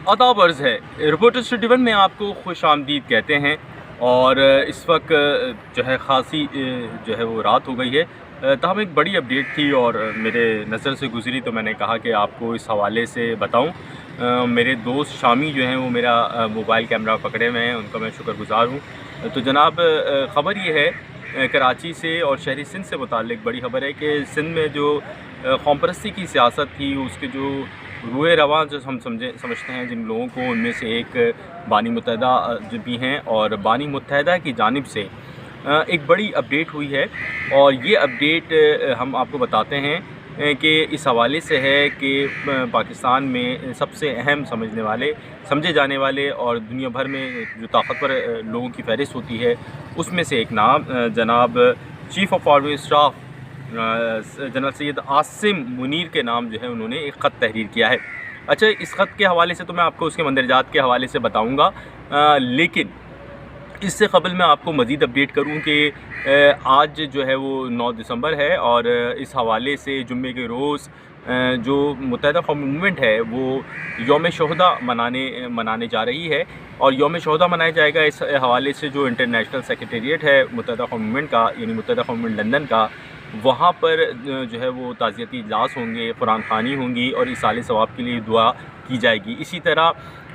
आदाब अर्ज़ है। रिपोर्टर्स 21 में आपको खुशामदीद कहते हैं। और इस वक्त जो है ख़ासी जो है वो रात हो गई है। ताहम एक बड़ी अपडेट थी और मेरे नज़र से गुज़री तो मैंने कहा कि आपको इस हवाले से बताऊं। मेरे दोस्त शामी जो हैं वो मेरा मोबाइल कैमरा पकड़े हुए हैं, उनका मैं शुक्रगुज़ार हूँ। तो जनाब ख़बर ये है कराची से और शहरी सिंध से मुताल्लिक़ बड़ी ख़बर है कि सिंध में जो कौम परस्ती की सियासत थी, उसके जो रुए रवां जो हम समझते हैं जिन लोगों को, उनमें से एक बानी मुत्तहिदा जो भी हैं, और बानी मुत्तहिदा की जानिब से एक बड़ी अपडेट हुई है। और ये अपडेट हम आपको बताते हैं कि इस हवाले से है कि पाकिस्तान में सबसे अहम समझे जाने वाले और दुनिया भर में जो ताकतवर लोगों की फहरिस्त होती है, उसमें से एक नाम जनाब chief of army staff general Syed Asim Munir के नाम जो है उन्होंने एक ख़त तहरीर किया है। अच्छा, इस ख़त के हवाले से तो मैं आपको उसके मंदरजात के हवाले से बताऊंगा, लेकिन इससे कबल मैं आपको मज़ीद अपडेट करूं कि आज जो है वो 9 दिसंबर है और इस हवाले से जुम्मे के रोज़ जो मुत्तहिदा कौमी मूवमेंट है वो यौम शोहदा मनाने जा रही है। और यौम शोहदा मनाया जाएगा इस हवाले से जो इंटरनेशनल सेक्रेटेरिएट है मुत्तहिदा कौमी मूवमेंट का, यानी मुत्तहिदा कौमी मूवमेंट लंदन का, वहाँ पर जो है वो ताज़ियती इजलास होंगे, कुरान ख़वानी होंगी और इसाले सवाब के लिए दुआ की जाएगी। इसी तरह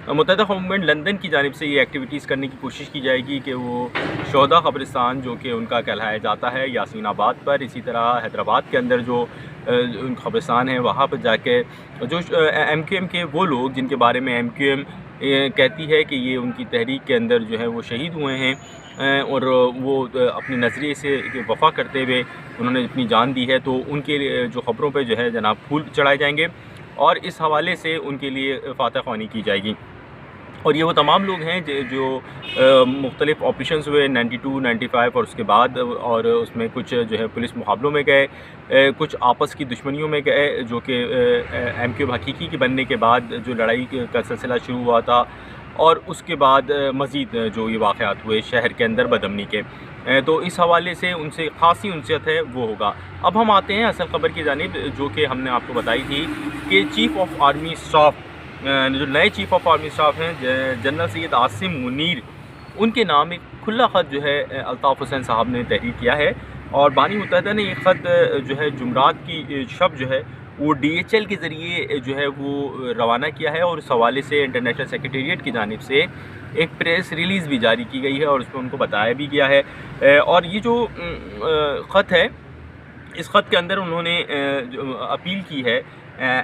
मुत्तहिदा कौमी मूवमेंट लंदन की जानिब से ये एक्टिविटीज़ करने की कोशिश की जाएगी कि वो शोहदा कब्रिस्तान जो कि उनका कहलाया जाता है यासीनाबाद पर, इसी तरह हैदराबाद के अंदर जो कब्रिस्तान है वहाँ पर जाके जो MQM के वो लोग जिनके बारे में MQM कहती है कि ये उनकी तहरीक के अंदर जो है वो शहीद हुए हैं और वो अपने नज़रिए से वफ़ा करते हुए उन्होंने अपनी जान दी है, तो उनके जो ख़बरों पे जो है जनाब फूल चढ़ाए जाएंगे और इस हवाले से उनके लिए फातह ख़वानी की जाएगी। और ये वो तमाम लोग हैं जो मुख्तलिफ़ ऑपरेशंस हुए 92, 95 और उसके बाद, और उसमें कुछ जो है पुलिस मुकाबलों में गए, कुछ आपस की दुश्मनियों में गए, जो कि MQM हकीकी के बनने के बाद जो लड़ाई का सिलसिला शुरू हुआ था, और उसके बाद मज़ीद जो ये वाक़यात हुए शहर के अंदर बदअमनी के, तो इस हवाले से उनसे ख़ासी उनसियत है वो होगा। अब हम आते हैं असल ख़बर की जानिब, जो कि हमने आपको बताई थी कि चीफ़ ऑफ आर्मी स्टाफ, जो नए चीफ़ ऑफ आर्मी स्टाफ हैं जनरल सैयद आसिम मुनीर, उनके नाम एक खुला ख़त जो है अल्ताफ़ हुसैन साहब ने तहरीर किया है। और बानी मुत्तहिदा ने ये ख़त जो है जुमरात की शब जो है वो DHL के ज़रिए जो है वो रवाना किया है, और इस हवाले से इंटरनेशनल सेक्रेटेरिएट की जानिब से एक प्रेस रिलीज़ भी जारी की गई है और उसमें उनको बताया भी गया है। और ये जो ख़त है, इस ख़त के अंदर उन्होंने जो अपील की है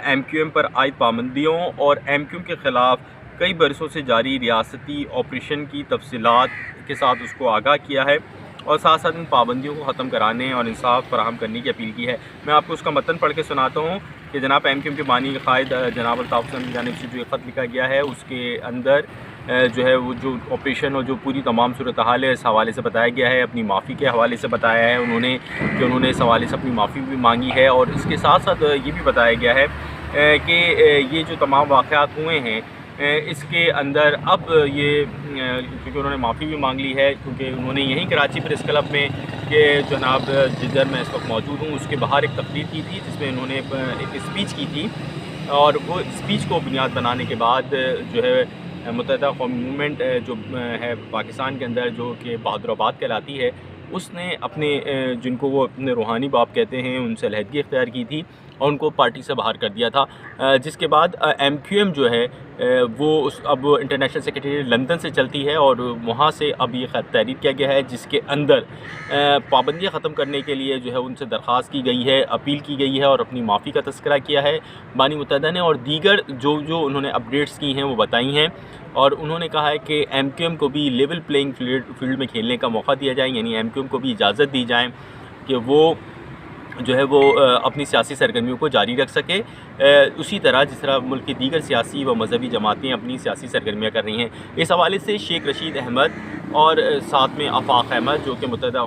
MQM पर आयद पाबंदियों और MQM के ख़िलाफ़ कई बरसों से जारी रियासती ऑपरेशन की तफसीलात के साथ उसको आगाह किया है, और साथ साथ इन पाबंदियों को ख़त्म कराने और इंसाफ फराहम करने की अपील की है। मैं आपको उसका मतन पढ़ के सुनाता हूँ कि जनाब MQM के बानी क़ायद जनाब अल्ताफ़ हुसैन की जानिब से जो ख़त लिखा गया है, उसके अंदर जो है वो जो ऑपरेशन और जो पूरी तमाम सूरत हाल है इस हवाले से बताया गया है। अपनी माफ़ी के हवाले से बताया है उन्होंने कि उन्होंने इस हवाले से अपनी माफ़ी भी मांगी है, और इसके साथ साथ ये भी बताया गया है कि ये जो तमाम वाक़यात हुए हैं इसके अंदर अब ये क्योंकि उन्होंने माफ़ी भी मांग ली है, क्योंकि उन्होंने यहीं कराची प्रेस क्लब में कि जनाब जिधर मैं इस वक्त मौजूद हूँ उसके बाहर एक तकरीर की थी जिसमें उन्होंने एक स्पीच की थी, और वो स्पीच को बुनियाद बनाने के बाद जो है मुत्तहिदा कौमी मूवमेंट जो है पाकिस्तान के अंदर, जो कि बहादुराबाद कहलाती है, उसने अपने जिनको वो अपने रूहानी बाप कहते हैं उनसे अलहदगी इख्तियार की थी और उनको पार्टी से बाहर कर दिया था। जिसके बाद MQM जो है वो अब इंटरनेशनल सेक्रेटेरिएट लंदन से चलती है, और वहाँ से अब ये ख़त तहरीर किया गया है जिसके अंदर पाबंदियाँ ख़त्म करने के लिए जो है उनसे दरख्वास्त की गई है, अपील की गई है और अपनी माफ़ी का तज़किरा किया है बानी मुत्तहिदा ने, और दीगर जो उन्होंने अपडेट्स की हैं वो बताई हैं। और उन्होंने कहा है कि MQM को भी लेवल प्लेइंग फील्ड में खेलने का मौका दिया जाए, यानी MQM को भी इजाज़त दी जाए कि वो जो है वो अपनी सियासी सरगर्मियों को जारी रख सके, उसी तरह जिस तरह मुल्क की दीगर सियासी व मजहबी जमातें अपनी सियासी सरगर्मियाँ कर रही हैं। इस हवाले से शेख रशीद अहमद और साथ में आफाक अहमद, जो कि मुत्तहिदा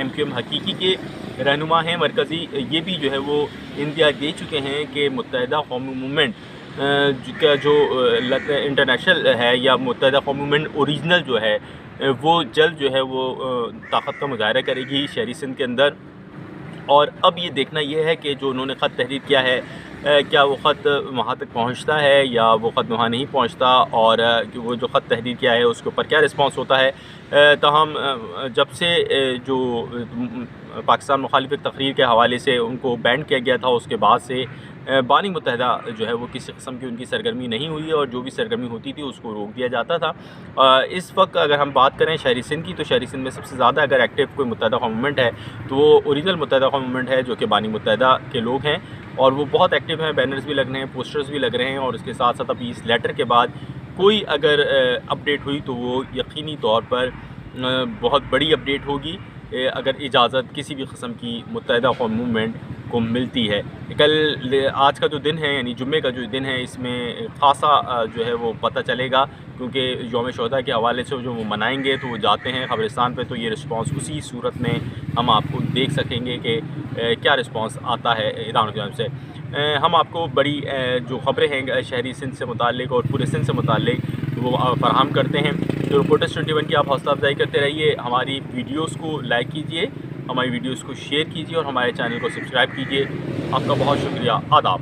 MQM हकीकी के रहनुमा हैं मरकज़ी, ये भी जो है वो इंदिया दे चुके हैं कि मुत्तहिदा कौमी मूवमेंट का जो इंटरनेशनल है या मुत्तहिदा कौमी मूवमेंट ओरिजिनल जो है वो जल्द जो है वो ताकत का मुज़ाहरा करेगी शहरी सिंध के अंदर। और अब ये देखना ये है कि जो उन्होंने ख़त तहरीर किया है क्या वो ख़त वहाँ तक पहुँचता है या वो ख़त वहाँ नहीं पहुँचता, और वो जो ख़त तहरीर किया है उसके ऊपर क्या रिस्पॉन्स होता है। ताहम जब से जो पाकिस्तान मुखालिफ तकरीर के हवाले से उनको बैन किया गया था, उसके बाद से बानी मुत्तहिदा जो है वो किसी किस्म की उनकी सरगर्मी नहीं हुई है, और जो भी सरगर्मी होती थी उसको रोक दिया जाता था। इस वक्त अगर हम बात करें शहरी सिंध की, तो शहरी सिंध में सबसे ज़्यादा अगर एक्टिव कोई मुत्तहिदा कौम मूवमेंट है तो वो ओरिजिनल मुत्तहिदा कौम मूवमेंट है, जो कि बानी मुत्तहिदा के लोग हैं, और वो बहुत एक्टिव हैं। बैनर्स भी लग रहे हैं, पोस्टर्स भी लग रहे हैं, और उसके साथ साथ अभी इस लेटर के बाद कोई अगर अपडेट हुई तो वो यकीनी तौर पर बहुत बड़ी अपडेट होगी, अगर इजाज़त किसी भी किस्म की मुत्तहिदा कौम मूवमेंट को मिलती है। आज का जो दिन है, यानी जुम्मे का जो दिन है, इसमें ख़ासा जो है वो पता चलेगा, क्योंकि यौम शुहदा के हवाले से जो वो मनाएंगे तो वो जाते हैं कब्रिस्तान पे, तो ये रिस्पांस उसी सूरत में हम आपको देख सकेंगे कि क्या रिस्पांस आता है ईरान की जानब से। हम आपको बड़ी जो ख़बरें हैं शहरी सिंध से मुताल्लिक़ और पूरे सिंध से मुताल्लिक़ वो फराहम करते हैं। तो रिपोर्टर्स 21 की आप हौसला अफजाई करते रहिए, हमारी वीडियोज़ को लाइक कीजिए, हमारी वीडियोज़ को शेयर कीजिए और हमारे चैनल को सब्सक्राइब कीजिए। आपका बहुत शुक्रिया। आदाब।